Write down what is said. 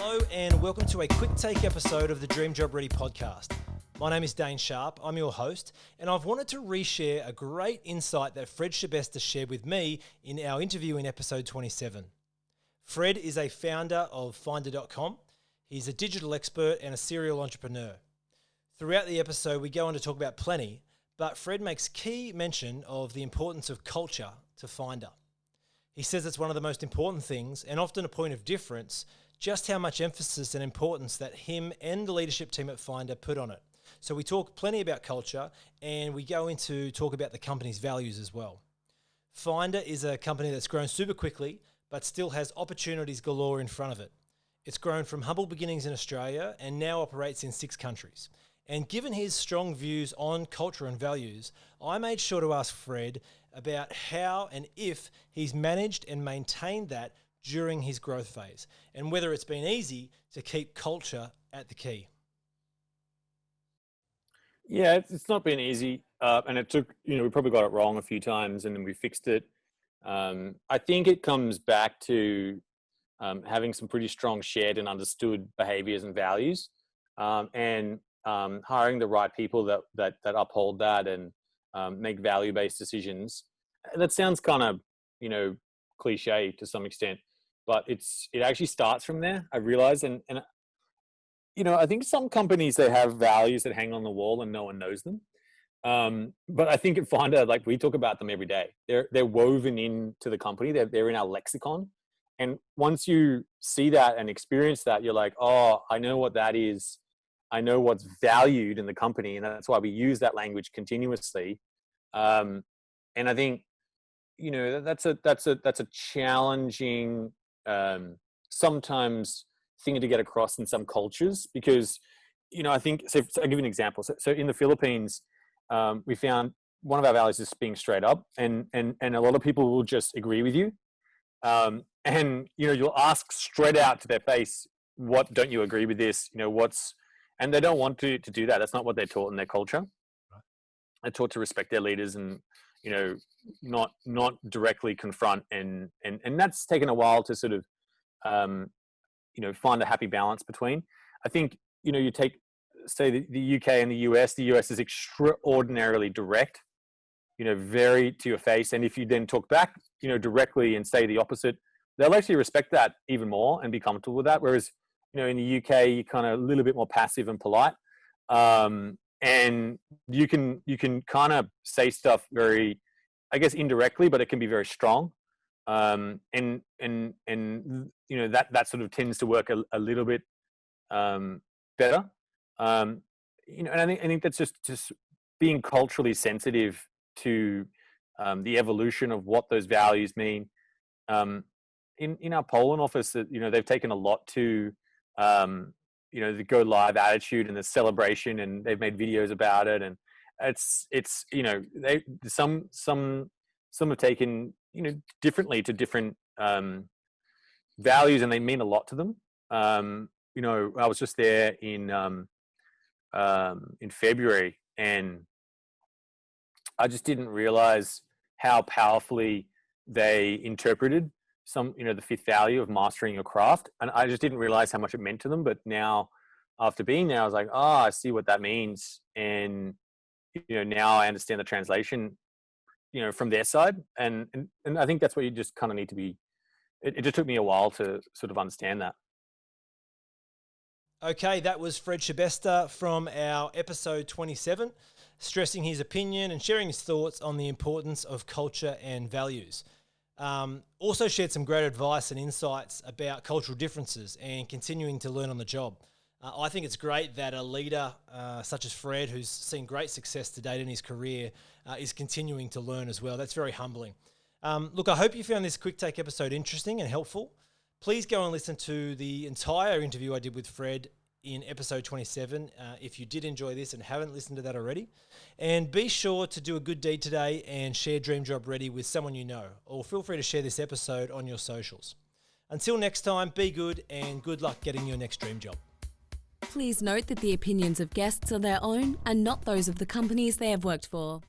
Hello and welcome to a quick take episode of the Dream Job Ready podcast. My name is Dane Sharp, I'm your host, and I've wanted to reshare a great insight that Fred Schebesta shared with me in our interview in episode 27. Fred is a founder of Finder.com. He's a digital expert and a serial entrepreneur. Throughout the episode, we go on to talk about plenty, but Fred makes key mention of the importance of culture to Finder. He says it's one of the most important things and often a point of difference, just how much emphasis and importance that him and the leadership team at Finder put on it. So we talk plenty about culture and we go into talk about the company's values as well. Finder is a company that's grown super quickly, but still has opportunities galore in front of it. It's grown from humble beginnings in Australia and now operates in 6 countries. And given his strong views on culture and values, I made sure to ask Fred about how and if he's managed and maintained that during his growth phase, and whether it's been easy to keep culture at the key. Yeah, it's not been easy, and it took, we probably got it wrong a few times and then we fixed it. I think it comes back to having some pretty strong shared and understood behaviors and values, and hiring the right people that uphold that and make value-based decisions. And that sounds kind of, cliche to some extent, but it actually starts from there, I realize. And I think some companies, they have values that hang on the wall and no one knows them. But I think at Finder, like, we talk about them every day. They're woven into the company. They're in our lexicon. And once you see that and experience that, you're like, oh, I know what that is. I know what's valued in the company. And that's why we use that language continuously. And I think, that's a challenging, sometimes thing to get across in some cultures, because, I think, so I'll give you an example. So in the Philippines, we found one of our values is being straight up, and a lot of people will just agree with you. And, you'll ask straight out to their face, what don't you agree with this? And they don't want to do that. That's not what they're taught in their culture. They're taught to respect their leaders and, not directly confront. And that's taken a while to sort of, find a happy balance between. I think, you take, say, the UK and the US. The US is extraordinarily direct, very to your face. And if you then talk back, directly and say the opposite, they'll actually respect that even more and be comfortable with that. Whereas, in the UK, you're kind of a little bit more passive and polite. And you can kind of say stuff very, I guess, indirectly, but it can be very strong. And that sort of tends to work a little bit better. And I think that's just being culturally sensitive to the evolution of what those values mean. In our Poland office, that they've taken a lot to the go live attitude and the celebration, and they've made videos about it. And it's some have taken differently to different values, and they mean a lot to them. I was just there in February, and I just didn't realize how powerfully they interpreted the 5th value of mastering your craft. And I just didn't realize how much it meant to them. But now, after being there, I was like, I see what that means. And, now I understand the translation, from their side. And I think that's what you just kind of need to be. It just took me a while to sort of understand that. Okay, that was Fred Schebesta from our episode 27, stressing his opinion and sharing his thoughts on the importance of culture and values. Also shared some great advice and insights about cultural differences and continuing to learn on the job. I think it's great that a leader such as Fred, who's seen great success to date in his career, is continuing to learn as well. That's very humbling. Look, I hope you found this quick take episode interesting and helpful. Please go and listen to the entire interview I did with Fred in episode 27 if you did enjoy this and haven't listened to that already. And be sure to do a good deed today and share Dream Job Ready with someone you know, or feel free to share this episode on your socials. Until next time, be good and good luck getting your next dream job. Please note that the opinions of guests are their own and not those of the companies they have worked for.